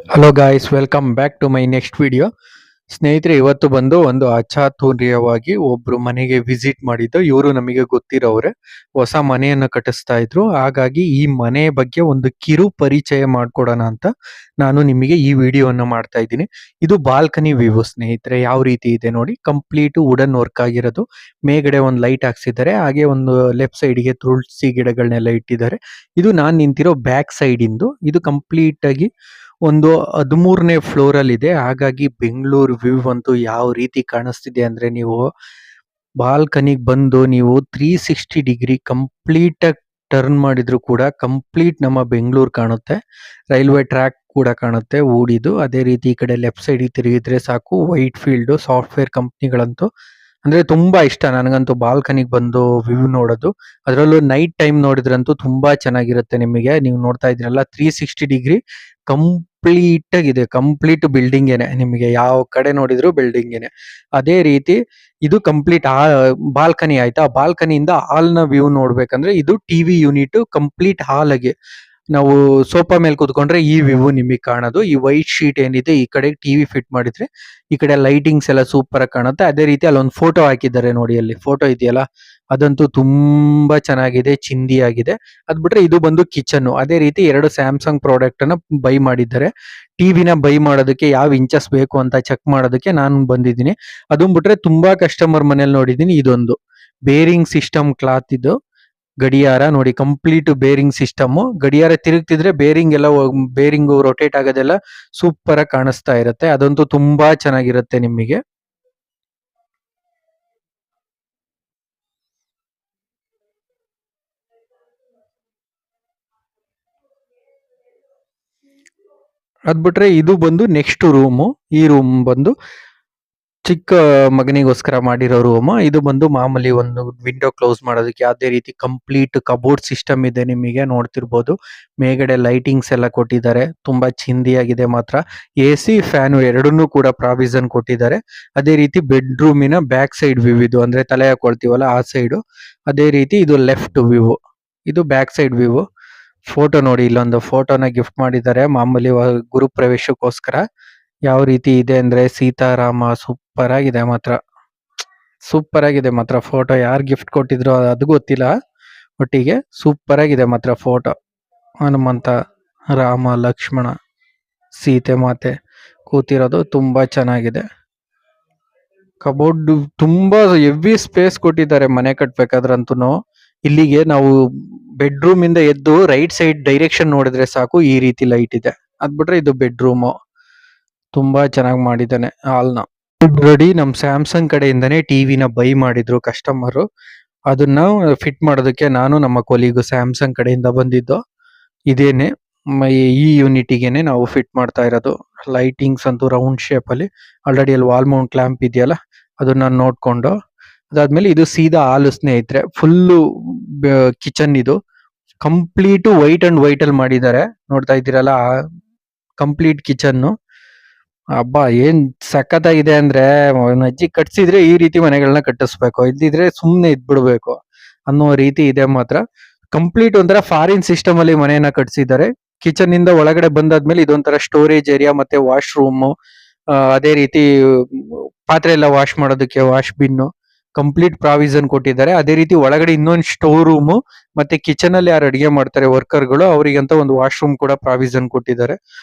Hello guys, welcome back to my next video. ಸ್ನೇಹಿತರೆ, ಇವತ್ತು ಬಂದು ಒಂದು ಅಚಾತುರ್ಯವಾಗಿ ಒಬ್ರು ಮನೆಗೆ ವಿಸಿಟ್ ಮಾಡಿದ್ದು. ಇವರು ನಮಗೆ ಗೊತ್ತಿರೋರೆ, ಹೊಸ ಮನೆಯನ್ನು ಕಟ್ಟಿಸ್ತಾ ಇದ್ರು. ಹಾಗಾಗಿ ಈ ಮನೆ ಬಗ್ಗೆ ಒಂದು ಕಿರು ಪರಿಚಯ ಮಾಡ್ಕೊಡೋಣ ಅಂತ ನಾನು ನಿಮಗೆ ಈ ವಿಡಿಯೋವನ್ನು ಮಾಡ್ತಾ ಇದ್ದೀನಿ. ಇದು ಬಾಲ್ಕನಿ ವ್ಯೂ ಸ್ನೇಹಿತರೆ. ಯಾವ ರೀತಿ ಇದೆ ನೋಡಿ, ಕಂಪ್ಲೀಟ್ ವುಡನ್ ವರ್ಕ್ ಆಗಿರೋದು. ಮೇಲ್ಗಡೆ ಒಂದು ಲೈಟ್ ಹಾಕ್ಸಿದ್ದಾರೆ, ಹಾಗೆ ಒಂದು ಲೆಫ್ಟ್ ಸೈಡ್ಗೆ ತುಳಸಿ ಗಿಡಗಳನ್ನೆಲ್ಲ ಇಟ್ಟಿದ್ದಾರೆ. ಇದು ನಾನು ನಿಂತಿರೋ ಬ್ಯಾಕ್ ಸೈಡ್ ಇಂದು. ಇದು ಕಂಪ್ಲೀಟ್ ಆಗಿ ಒಂದು 13ನೇ ಫ್ಲೋರ್ ಅಲ್ಲಿ ಇದೆ. ಹಾಗಾಗಿ ಬೆಂಗಳೂರು ವ್ಯೂ ಅಂತೂ ಯಾವ ರೀತಿ ಕಾಣಿಸ್ತಿದೆ ಅಂದ್ರೆ, ನೀವು ಬಾಲ್ಕನಿಗೆ ಬಂದು ನೀವು 360 ಡಿಗ್ರಿ ಕಂಪ್ಲೀಟ್ ಆಗಿ ಟರ್ನ್ ಮಾಡಿದ್ರು ಕೂಡ ಕಂಪ್ಲೀಟ್ ನಮ್ಮ ಬೆಂಗಳೂರು ಕಾಣುತ್ತೆ. ರೈಲ್ವೆ ಟ್ರ್ಯಾಕ್ ಕೂಡ ಕಾಣುತ್ತೆ ಊಡಿದು. ಅದೇ ರೀತಿ ಈ ಕಡೆ ಲೆಫ್ಟ್ ಸೈಡ್ ತಿರುಗಿದ್ರೆ ಸಾಕು, ವೈಟ್ ಫೀಲ್ಡ್ ಸಾಫ್ಟ್ವೇರ್ ಕಂಪ್ನಿಗಳಂತೂ ಅಂದ್ರೆ ತುಂಬಾ ಇಷ್ಟ ನನಗಂತೂ ಬಾಲ್ಕನಿಗೆ ಬಂದು ವ್ಯೂ ನೋಡೋದು. ಅದರಲ್ಲೂ ನೈಟ್ ಟೈಮ್ ನೋಡಿದ್ರಂತೂ ತುಂಬಾ ಚೆನ್ನಾಗಿರುತ್ತೆ. ನಿಮಗೆ ನೀವು ನೋಡ್ತಾ ಇದ್ರಲ್ಲ, 360 ಡಿಗ್ರಿ ಕಂಪ್ಲೀಟ್ ಆಗಿದೆ. ಕಂಪ್ಲೀಟ್ ಬಿಲ್ಡಿಂಗೇನೆ, ನಿಮಗೆ ಯಾವ ಕಡೆ ನೋಡಿದ್ರು ಬಿಲ್ಡಿಂಗೇನೆ. ಅದೇ ರೀತಿ ಇದು ಕಂಪ್ಲೀಟ್ ಬಾಲ್ಕನಿ ಆಯ್ತಾ. ಬಾಲ್ಕನಿಯಿಂದ ಹಾಲ್ ನ ವ್ಯೂ ನೋಡ್ಬೇಕಂದ್ರೆ ಇದು ಟಿವಿ ಯೂನಿಟ್ ಕಂಪ್ಲೀಟ್ ಹಾಲ್ ಆಗಿ ನಾವು ಸೋಫಾ ಮೇಲೆ ಕೂತ್ಕೊಂಡ್ರೆ ಈ ವ್ಯೂ ನಿಮಗೆ ಕಾಣೋದು. ಈ ವೈಟ್ ಶೀಟ್ ಏನಿದೆ ಈ ಕಡೆ ಟಿವಿ ಫಿಟ್ ಮಾಡಿದ್ರೆ ಈ ಕಡೆ ಲೈಟಿಂಗ್ಸ್ ಎಲ್ಲ ಸೂಪರ್ ಆಗಿ ಕಾಣುತ್ತೆ. ಅದೇ ರೀತಿ ಅಲ್ಲೊಂದು ಫೋಟೋ ಹಾಕಿದ್ದಾರೆ ನೋಡಿ, ಅಲ್ಲಿ ಫೋಟೋ ಇದೆಯಲ್ಲ, ಅದಂತೂ ತುಂಬಾ ಚೆನ್ನಾಗಿದೆ, ಚಿಂದಿ ಆಗಿದೆ. ಅದ್ ಬಿಟ್ರೆ ಇದು ಬಂದು ಕಿಚನ್. ಅದೇ ರೀತಿ ಎರಡು ಸ್ಯಾಮ್ಸಂಗ್ ಪ್ರಾಡಕ್ಟ್ ಅನ್ನ ಬೈ ಮಾಡಿದ್ದಾರೆ. ಟಿವಿನ ಬೈ ಮಾಡೋದಕ್ಕೆ ಯಾವ ಇಂಚಸ್ ಬೇಕು ಅಂತ ಚೆಕ್ ಮಾಡೋದಕ್ಕೆ ನಾನು ಬಂದಿದ್ದೀನಿ. ಅದನ್ ಬಿಟ್ರೆ ತುಂಬಾ ಕಸ್ಟಮರ್ ಮನೇಲಿ ನೋಡಿದೀನಿ. ಇದೊಂದು ಬೇರಿಂಗ್ ಸಿಸ್ಟಮ್ ಕ್ಲಾತ್ ಇದು ಗಡಿಯಾರ ನೋಡಿ, ಕಂಪ್ಲೀಟ್ ಬೇರಿಂಗ್ ಸಿಸ್ಟಮ್. ಗಡಿಯಾರ ತಿರುಗ್ತಿದ್ರೆ ಬೇರಿಂಗ್ ಎಲ್ಲ ಬೇರಿಂಗ್ ರೊಟೇಟ್ ಆಗೋದೆಲ್ಲ ಸೂಪರ್ ಆಗಿ ಕಾಣಿಸ್ತಾ ಇರುತ್ತೆ. ಅದಂತೂ ತುಂಬಾ ಚೆನ್ನಾಗಿರುತ್ತೆ ನಿಮಗೆ. ಅದ್ ಬಿಟ್ರೆ ಇದು ಬಂದು ನೆಕ್ಸ್ಟ್ ರೂಮು. ಈ ರೂಮ್ ಬಂದು ಚಿಕ್ಕ ಮಗನಿಗೋಸ್ಕರ ಮಾಡಿರೋ ರೂಮ್. ಇದು ಬಂದು ಮಾಮೂಲಿ ಒಂದು ವಿಂಡೋ ಕ್ಲೋಸ್ ಮಾಡೋದಕ್ಕೆ. ಅದೇ ರೀತಿ ಕಂಪ್ಲೀಟ್ ಕಬೋರ್ಡ್ ಸಿಸ್ಟಮ್ ಇದೆ, ನಿಮಗೆ ನೋಡ್ತಿರ್ಬೋದು. ಮೇಲ್ಗಡೆ ಲೈಟಿಂಗ್ಸ್ ಎಲ್ಲ ಕೊಟ್ಟಿದ್ದಾರೆ, ತುಂಬಾ ಚಿಂದಿಯಾಗಿದೆ ಮಾತ್ರ. ಎ ಸಿ ಫ್ಯಾನು ಎರಡನ್ನೂ ಕೂಡ ಪ್ರಾವಿಷನ್ ಕೊಟ್ಟಿದ್ದಾರೆ. ಅದೇ ರೀತಿ ಬೆಡ್ರೂಮಿನ ಬ್ಯಾಕ್ ಸೈಡ್ ವ್ಯೂ ಇದು, ಅಂದ್ರೆ ತಲೆ ಹಾಕೊಳ್ತೀವಲ್ಲ ಆ ಸೈಡು. ಅದೇ ರೀತಿ ಇದು ಲೆಫ್ಟ್ ವ್ಯೂ, ಇದು ಬ್ಯಾಕ್ ಸೈಡ್ ವ್ಯೂ. ಫೋಟೋ ನೋಡಿ, ಇಲ್ಲೊಂದು ಫೋಟೋನ ಗಿಫ್ಟ್ ಮಾಡಿದ್ದಾರೆ ಮಾಮೂಲಿ ಗುರು ಪ್ರವೇಶಕ್ಕೋಸ್ಕರ. ಯಾವ ರೀತಿ ಇದೆ ಅಂದ್ರೆ ಸೀತಾರಾಮ, ಸೂಪರ್ ಆಗಿದೆ ಮಾತ್ರ. ಸೂಪರ್ ಆಗಿದೆ ಮಾತ್ರ ಫೋಟೋ. ಯಾರು ಗಿಫ್ಟ್ ಕೊಟ್ಟಿದ್ರು ಅದು ಗೊತ್ತಿಲ್ಲ, ಒಟ್ಟಿಗೆ ಸೂಪರ್ ಆಗಿದೆ ಮಾತ್ರ ಫೋಟೋ. ಹನುಮಂತ, ರಾಮ, ಲಕ್ಷ್ಮಣ, ಸೀತೆ ಮಾತೆ ಕೂತಿರೋದು ತುಂಬಾ ಚೆನ್ನಾಗಿದೆ. ಕಬೋರ್ಡ್ ತುಂಬಾ ಹೆವಿ ಸ್ಪೇಸ್ ಕೊಟ್ಟಿದ್ದಾರೆ ಮನೆ ಕಟ್ಬೇಕಾದ್ರಂತೂ. ಇಲ್ಲಿಗೆ ನಾವು ಬೆಡ್ರೂಮ್ ಇಂದ ಎದ್ದು ರೈಟ್ ಸೈಡ್ ಡೈರೆಕ್ಷನ್ ನೋಡಿದ್ರೆ ಸಾಕು, ಈ ರೀತಿ ಲೈಟ್ ಇದೆ. ಅದ್ಬಿಟ್ರೆ ಇದು ಬೆಡ್ರೂಮ್. ತುಂಬಾ ಚೆನ್ನಾಗಿ ಮಾಡಿದ್ದಾನೆ ಹಾಲ್ನ. ಆಲ್ರೆಡಿ ನಮ್ ಸ್ಯಾಮ್ಸಂಗ್ ಕಡೆಯಿಂದಾನೇ ಟಿವಿನ ಬೈ ಮಾಡಿದ್ರು ಕಸ್ಟಮರ್. ಅದನ್ನ ಫಿಟ್ ಮಾಡೋದಕ್ಕೆ ನಾನು ನಮ್ಮ ಕೊಲಿಗೂ ಸ್ಯಾಮ್ಸಂಗ್ ಕಡೆಯಿಂದ ಬಂದಿದ್ದು. ಇದೇನೆ ಈ ಯೂನಿಟಿಗೆನೆ ನಾವು ಫಿಟ್ ಮಾಡ್ತಾ ಇರೋದು. ಲೈಟಿಂಗ್ಸ್ ಅಂತೂ ರೌಂಡ್ ಶೇಪ್ ಅಲ್ಲಿ. ಆಲ್ರೆಡಿ ಅಲ್ಲಿ ವಾಲ್ ಮೌಂಟ್ ಲ್ಯಾಂಪ್ ಇದೆಯಲ್ಲ, ಅದನ್ನ ನೋಡ್ಕೊಂಡು ಅದಾದ್ಮೇಲೆ ಇದು ಸೀದಾ ಹಾಲು ಸ್ನೇಹಿತರೆ. ಫುಲ್ಲು ಕಿಚನ್ ಇದು ಕಂಪ್ಲೀಟ್ ವೈಟ್ ಅಂಡ್ ವೈಟ್ ಅಲ್ಲಿ ಮಾಡಿದ್ದಾರೆ. ನೋಡ್ತಾ ಇದ್ದೀರಲ್ಲ, ಕಂಪ್ಲೀಟ್ ಕಿಚನ್. ಹಬ್ಬಾ ಏನ್ ಸಖತ್ತಾಗಿದೆ ಅಂದ್ರೆ, ಅಜ್ಜಿ ಕಟ್ಸಿದ್ರೆ ಈ ರೀತಿ ಮನೆಗಳನ್ನ ಕಟ್ಟಿಸ್ಬೇಕು, ಇಲ್ದಿದ್ರೆ ಸುಮ್ನೆ ಇದ್ಬಿಡ್ಬೇಕು ಅನ್ನೋ ರೀತಿ ಇದೆ ಮಾತ್ರ. ಕಂಪ್ಲೀಟ್ ಒಂಥರ ಫಾರಿನ್ ಸಿಸ್ಟಮ್ ಅಲ್ಲಿ ಮನೆಯನ್ನ ಕಟ್ಸಿದ್ದಾರೆ. ಕಿಚನ್ ಇಂದ ಒಳಗಡೆ ಬಂದಾದ್ಮೇಲೆ ಇದೊಂಥರ ಸ್ಟೋರೇಜ್ ಏರಿಯಾ ಮತ್ತೆ ವಾಶ್ರೂಮ್. ಅದೇ ರೀತಿ ಪಾತ್ರೆ ಎಲ್ಲ ವಾಶ್ ಮಾಡೋದಕ್ಕೆ ವಾಶ್ ಬಿನ್ ಕಂಪ್ಲೀಟ್ ಪ್ರಾವಿಷನ್ ಕೊಟ್ಟಿದ್ದಾರೆ. ಅದೇ ರೀತಿ ಒಳಗಡೆ ಇನ್ನೊಂದು ಸ್ಟೋರ್ ರೂಮ್, ಮತ್ತೆ ಕಿಚನ್ ಅಲ್ಲಿ ಯಾರು ಅಡಿಗೆ ಮಾಡ್ತಾರೆ ವರ್ಕರ್ಗಳು, ಅವರಿಗಂತ ಒಂದು ವಾಶ್ರೂಮ್ ಕೂಡ ಪ್ರಾವಿಷನ್ ಕೊಟ್ಟಿದ್ದಾರೆ.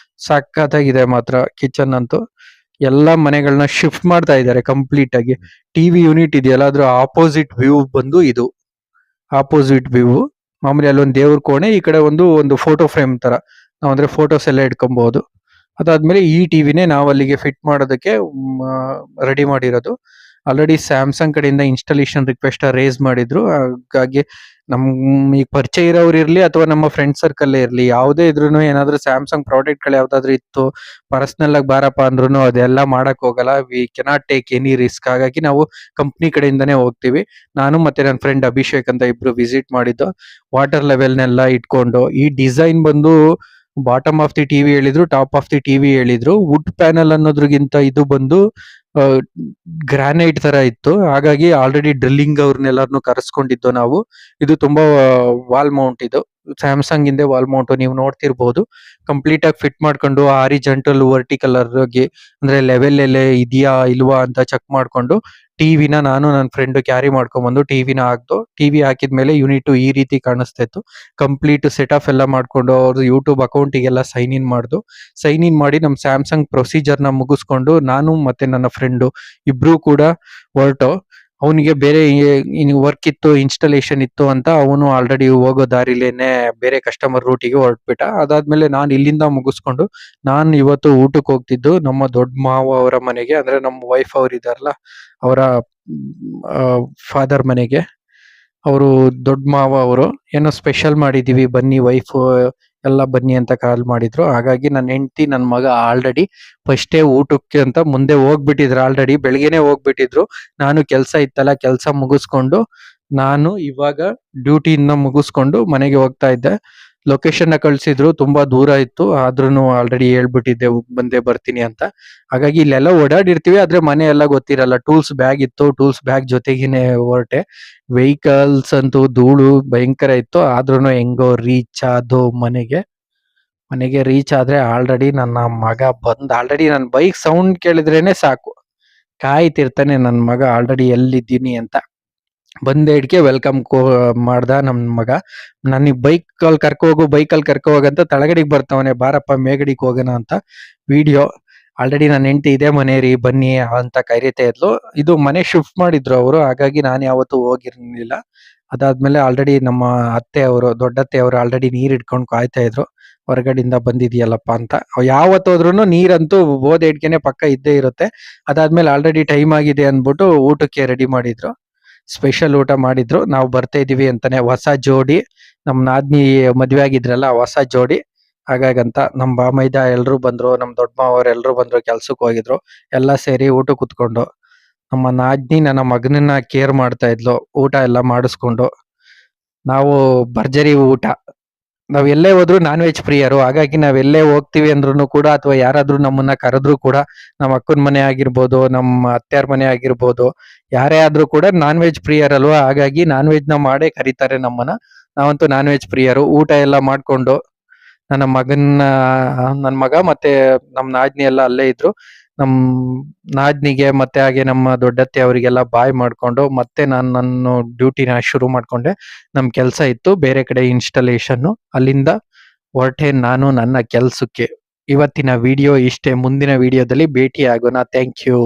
ಸಖತ್ತಾಗಿದೆ ಮಾತ್ರ ಕಿಚನ್ ಅಂತೂ. ಎಲ್ಲಾ ಮನೆಗಳನ್ನ ಶಿಫ್ಟ್ ಮಾಡ್ತಾ ಇದ್ದಾರೆ ಕಂಪ್ಲೀಟ್ ಆಗಿ. ಟಿವಿ ಯೂನಿಟ್ ಇದೆಯಲ್ಲ, ಅದ್ರ ಆಪೋಸಿಟ್ ವ್ಯೂ ಬಂದು ಇದು ಆಪೋಸಿಟ್ ವ್ಯೂ. ಮಾಮೂಲಿ ಅಲ್ಲೊಂದು ದೇವ್ರ ಕೋಣೆ, ಈ ಕಡೆ ಒಂದು ಫೋಟೋ ಫ್ರೇಮ್ ತರ ನಾವ್ ಅಂದ್ರೆ ಫೋಟೋಸ್ ಎಲ್ಲ ಇಟ್ಕೊಬಹುದು. ಅದಾದ್ಮೇಲೆ ಈ ಟಿವಿನೇ ನಾವು ಅಲ್ಲಿಗೆ ಫಿಟ್ ಮಾಡೋದಕ್ಕೆ ರೆಡಿ ಮಾಡಿರೋದು. ಆಲ್ರೆಡಿ ಸ್ಯಾಮ್ಸಂಗ್ ಕಡೆಯಿಂದ ಇನ್ಸ್ಟಾಲೇಷನ್ ರಿಕ್ವೆಸ್ಟ್ ರೇಸ್ ಮಾಡಿದ್ರು. ಹಾಗಾಗಿ ನಮ್ ಈ ಪರಿಚಯ ಇರೋರು ಇರ್ಲಿ ಅಥವಾ ನಮ್ಮ ಫ್ರೆಂಡ್ ಸರ್ಕಲ್ ಇರ್ಲಿ, ಯಾವುದೇ ಇದ್ರು ಏನಾದ್ರು ಸ್ಯಾಮ್ಸಂಗ್ ಪ್ರಾಡಕ್ಟ್ ಗಳು ಯಾವ್ದಾದ್ರು ಇತ್ತು ಪರ್ಸನಲ್ ಆಗಿ ಬಾರಪ್ಪ ಅಂದ್ರೂ ಅದೆಲ್ಲ ಮಾಡಕ್ ಹೋಗಲ್ಲ. We cannot take any risk. ಹಾಗಾಗಿ ನಾವು ಕಂಪ್ನಿ ಕಡೆಯಿಂದಾನೇ ಹೋಗ್ತೀವಿ. ನಾನು ಮತ್ತೆ ನನ್ನ ಫ್ರೆಂಡ್ ಅಭಿಷೇಕ್ ಅಂತ ಇಬ್ರು ವಿಸಿಟ್ ಮಾಡಿದ್ದು. ವಾಟರ್ ಲೆವೆಲ್ನೆಲ್ಲ ಇಟ್ಕೊಂಡು, ಈ ಡಿಸೈನ್ ಬಂದು ಬಾಟಮ್ ಆಫ್ ದಿ ಟಿವಿ ಹೇಳಿದ್ರು, ಟಾಪ್ ಆಫ್ ದಿ ಟಿವಿ ಹೇಳಿದ್ರು. ವುಡ್ ಪ್ಯಾನಲ್ ಅನ್ನೋದ್ರಗಿಂತ ಇದು ಬಂದು ಗ್ರಾನೈಟ್ ತರ ಇತ್ತು. ಹಾಗಾಗಿ ಆಲ್ರೆಡಿ ಡ್ರಿಲ್ಲಿಂಗ್ ಅವ್ರನ್ನೆಲ್ಲರನ್ನು ಕರೆಸ್ಕೊಂಡಿದ್ದು ನಾವು. ಇದು ತುಂಬಾ ವಾಲ್ ಮೌಂಟ್ ಇದು, ಸ್ಯಾಮ್ಸಂಗ್ ಇಂದೇ ವಾಲ್ ಮೌಂಟ್ ನೀವು ನೋಡ್ತಿರ್ಬೋದು. ಕಂಪ್ಲೀಟ್ ಆಗಿ ಫಿಟ್ ಮಾಡ್ಕೊಂಡು ಹಾರಿಜಾಂಟಲ್ ವರ್ಟಿಕಲ್ ಆಗಿ ಅಂದ್ರೆ ಲೆವೆಲ್ ಎಲ್ಲೇ ಇದೆಯಾ ಇಲ್ವಾ ಅಂತ ಚೆಕ್ ಮಾಡ್ಕೊಂಡು ಟಿವಿನ ನಾನು ನನ್ನ ಫ್ರೆಂಡ್ ಕ್ಯಾರಿ ಮಾಡ್ಕೊಂಡ್ಬಂದು ಟಿವಿನ ಹಾಕ್ದು. ಟಿವಿ ಹಾಕಿದ್ಮೇಲೆ ಯೂನಿಟ್ ಈ ರೀತಿ ಕಾಣಿಸ್ತಾ ಇತ್ತು. ಕಂಪ್ಲೀಟ್ ಸೆಟ್ ಆಫ್ ಎಲ್ಲ ಮಾಡ್ಕೊಂಡು ಅವ್ರದ್ದು ಯೂಟ್ಯೂಬ್ ಅಕೌಂಟಿಗೆಲ್ಲ ಸೈನ್ ಇನ್ ಮಾಡ್ದು. ಸೈನ್ ಇನ್ ಮಾಡಿ ನಮ್ಮ ಸ್ಯಾಮ್ಸಂಗ್ ಪ್ರೊಸೀಜರ್ನ ಮುಗಿಸ್ಕೊಂಡು ನಾನು ಮತ್ತೆ ನನ್ನ ಫ್ರೆಂಡು ಇಬ್ರು ಕೂಡ ಹೊರಟು. ಅವನಿಗೆ ಬೇರೆ ವರ್ಕ್ ಇತ್ತು, ಇನ್ಸ್ಟಾಲೇಷನ್ ಇತ್ತು ಅಂತ ಅವನು ಆಲ್ರೆಡಿ ಹೋಗೋ ದಾರಿಲೇನೆ ಬೇರೆ ಕಸ್ಟಮರ್ ರೂಟಿಗೆ ಹೊರಟ್ಬಿಟ್ಟ. ಅದಾದ್ಮೇಲೆ ನಾನು ಇಲ್ಲಿಂದ ಮುಗಿಸ್ಕೊಂಡು ನಾನು ಇವತ್ತು ಊಟಕ್ಕೆ ಹೋಗ್ತಿದ್ದು ನಮ್ಮ ದೊಡ್ಡ ಮಾವ ಅವರ ಮನೆಗೆ, ಅಂದ್ರೆ ನಮ್ಮ ವೈಫ್ ಅವ್ರು ಇದಾರಲ್ಲ ಅವರ ಫಾದರ್ ಮನೆಗೆ. ಅವರು ದೊಡ್ಡ ಮಾವ ಅವರು ಏನೋ ಸ್ಪೆಷಲ್ ಮಾಡಿದೀವಿ ಬನ್ನಿ ವೈಫ್ ಎಲ್ಲ ಬನ್ನಿ ಅಂತ ಕಾಲ್ ಮಾಡಿದ್ರು. ಹಾಗಾಗಿ ನನ್ನ ಹೆಂಡತಿ ನನ್ನ ಮಗ ಆಲ್ರೆಡಿ ಫಸ್ಟೇ ಊಟಕ್ಕೆ ಅಂತ ಮುಂದೆ ಹೋಗ್ಬಿಟ್ಟಿದ್ರು. ಆಲ್ರೆಡಿ ಬೆಳಿಗ್ಗೆನೆ ಹೋಗ್ಬಿಟ್ಟಿದ್ರು. ನಾನು ಕೆಲಸ ಇತ್ತಲ್ಲ, ಕೆಲಸ ಮುಗಿಸ್ಕೊಂಡು ನಾನು ಇವಾಗ ಡ್ಯೂಟಿಯಿಂದ ಮುಗಿಸ್ಕೊಂಡು ಮನೆಗೆ ಹೋಗ್ತಾ ಇದ್ದೆ. ಲೊಕೇಶನ್ ಕಳ್ಸಿದ್ರು, ತುಂಬಾ ದೂರ ಇತ್ತು, ಆದ್ರೂ ಆಲ್ರೆಡಿ ಹೇಳ್ಬಿಟ್ಟಿದ್ದೆ ಬಂದೇ ಬರ್ತೀನಿ ಅಂತ. ಹಾಗಾಗಿ ಇಲ್ಲೆಲ್ಲ ಓಡಾಡಿರ್ತೀವಿ, ಆದ್ರೆ ಮನೆ ಎಲ್ಲ ಗೊತ್ತಿರಲ್ಲ. ಟೂಲ್ಸ್ ಬ್ಯಾಗ್ ಇತ್ತು, ಟೂಲ್ಸ್ ಬ್ಯಾಗ್ ಜೊತೆಗೇನೆ ಹೊರಟೆ. ವೆಹಿಕಲ್ಸ್ ಅಂತೂ ಧೂಳು ಭಯಂಕರ ಇತ್ತು, ಆದ್ರೂ ಹೆಂಗೋ ರೀಚ್ ಆದೋ ಮನೆಗೆ. ರೀಚ್ ಆದ್ರೆ ಆಲ್ರೆಡಿ ನನ್ನ ಮಗ ಬಂದ್, ಆಲ್ರೆಡಿ ನನ್ನ ಬೈಕ್ ಸೌಂಡ್ ಕೇಳಿದ್ರೇನೆ ಸಾಕು ಕಾಯ್ತಿರ್ತಾನೆ ನನ್ನ ಮಗ ಆಲ್ರೆಡಿ ಎಲ್ಲಿದ್ದೀನಿ ಅಂತ. ಬಂದೆ ಹಿಡ್ಕೆ ವೆಲ್ಕಮ್ ಮಾಡ್ದ ನಮ್ ಮಗ. ನನಗೆ ಬೈಕಲ್ಲಿ ಕರ್ಕೊ ಹೋಗಂತ ತಳಗಡಿಗೆ ಬರ್ತಾವನೆ, ಬಾರಪ್ಪ ಮೇಗಡಿಗೆ ಹೋಗೋಣ ಅಂತ. ವಿಡಿಯೋ ಆಲ್ರೆಡಿ ನನ್ನ ಹೆಂಡತಿ ಇದೇ ಮನೆ ರೀ ಬನ್ನಿ ಅಂತ ಕರೀತಾ ಇದ್ಲು. ಇದು ಮನೆ ಶಿಫ್ಟ್ ಮಾಡಿದ್ರು ಅವರು, ಹಾಗಾಗಿ ನಾನು ಯಾವತ್ತೂ ಹೋಗಿರ್ಲಿಲ್ಲ. ಅದಾದ್ಮೇಲೆ ಆಲ್ರೆಡಿ ನಮ್ಮ ಅತ್ತೆ ಅವರು, ದೊಡ್ಡತ್ತೆ ಅವರು ಆಲ್ರೆಡಿ ನೀರ್ ಇಟ್ಕೊಂಡು ಕಾಯ್ತಾ ಇದ್ರು, ಹೊರಗಡೆಯಿಂದ ಬಂದಿದ್ಯಲ್ಲಪ್ಪ ಅಂತ. ಯಾವತ್ತೋದ್ರೂ ನೀರಂತೂ ಹೋದ ಇಡ್ಕೆನೆ ಪಕ್ಕ ಇದ್ದೇ ಇರುತ್ತೆ. ಅದಾದ್ಮೇಲೆ ಆಲ್ರೆಡಿ ಟೈಮ್ ಆಗಿದೆ ಅಂದ್ಬಿಟ್ಟು ಊಟಕ್ಕೆ ರೆಡಿ ಮಾಡಿದ್ರು, ಸ್ಪೆಷಲ್ ಊಟ ಮಾಡಿದ್ರು. ನಾವು ಬರ್ತಾ ಇದೀವಿ ಅಂತಾನೆ, ಹೊಸ ಜೋಡಿ, ನಮ್ ನಾದ್ನಿ ಮದ್ವೆ ಆಗಿದ್ರಲ್ಲ ಹೊಸ ಜೋಡಿ, ಹಾಗಾಗಂತ ನಮ್ ಬಾಮೈದ ಎಲ್ರು ಬಂದ್ರು, ನಮ್ ದೊಡ್ಡ ಮಾವರು ಎಲ್ರು ಬಂದ್ರು, ಕೆಲ್ಸಕ್ಕೆ ಹೋಗಿದ್ರು. ಎಲ್ಲ ಸೇರಿ ಊಟ ಕುತ್ಕೊಂಡು ನಮ್ಮ ನಾದ್ನಿ ನನ್ನ ಮಗನನ್ನ ಕೇರ್ ಮಾಡ್ತಾ ಇದ್ಲು, ಊಟ ಎಲ್ಲ ಮಾಡಿಸ್ಕೊಂಡು. ನಾವು ಭರ್ಜರಿ ಊಟ. ನಾವ್ ಎಲ್ಲೇ ಹೋದ್ರು ನಾನ್ ವೆಜ್ ಪ್ರಿಯರು, ಹಾಗಾಗಿ ನಾವ್ ಎಲ್ಲೇ ಹೋಗ್ತಿವಿ ಅಂದ್ರೂ ಕೂಡ, ಅಥವಾ ಯಾರಾದ್ರೂ ನಮ್ಮನ್ನ ಕರೆದ್ರು ಕೂಡ, ನಮ್ಮ ಅಕ್ಕನ ಮನೆ ಆಗಿರ್ಬೋದು, ನಮ್ಮ ಅತ್ತೆಯರ್ ಮನೆ ಆಗಿರ್ಬೋದು, ಯಾರೇ ಆದ್ರೂ ಕೂಡ ನಾನ್ ವೆಜ್ ಪ್ರಿಯರಲ್ವಾ, ಹಾಗಾಗಿ ನಾನ್ ವೆಜ್ ನ ಮಾಡೇ ಕರೀತಾರೆ ನಮ್ಮನ್ನ. ನಾವಂತೂ ನಾನ್ ವೆಜ್ ಪ್ರಿಯರು. ಊಟ ಎಲ್ಲ ಮಾಡ್ಕೊಂಡು ನನ್ನ ಮಗ ಮತ್ತೆ ನಮ್ ನಾದ್ನಿ ಎಲ್ಲ ಅಲ್ಲೇ ಇದ್ರು. ನಮ್ ನಾದ್ನಿಗೆ ಮತ್ತೆ ಹಾಗೆ ನಮ್ಮ ದೊಡ್ಡತ್ತೆ ಅವರಿಗೆಲ್ಲ ಬಾಯ್ ಮಾಡ್ಕೊಂಡು ಮತ್ತೆ ನನ್ನ ಡ್ಯೂಟಿನ ಶುರು ಮಾಡ್ಕೊಂಡೆ. ನಮ್ ಕೆಲ್ಸ ಇತ್ತು ಬೇರೆ ಕಡೆ ಇನ್ಸ್ಟಾಲೇಷನ್, ಅಲ್ಲಿಂದ ಹೊರಟೆ ನಾನು ನನ್ನ ಕೆಲ್ಸಕ್ಕೆ. ಇವತ್ತಿನ ವಿಡಿಯೋ ಇಷ್ಟೇ, ಮುಂದಿನ ವಿಡಿಯೋದಲ್ಲಿ ಭೇಟಿ ಆಗೋಣ. Thank you.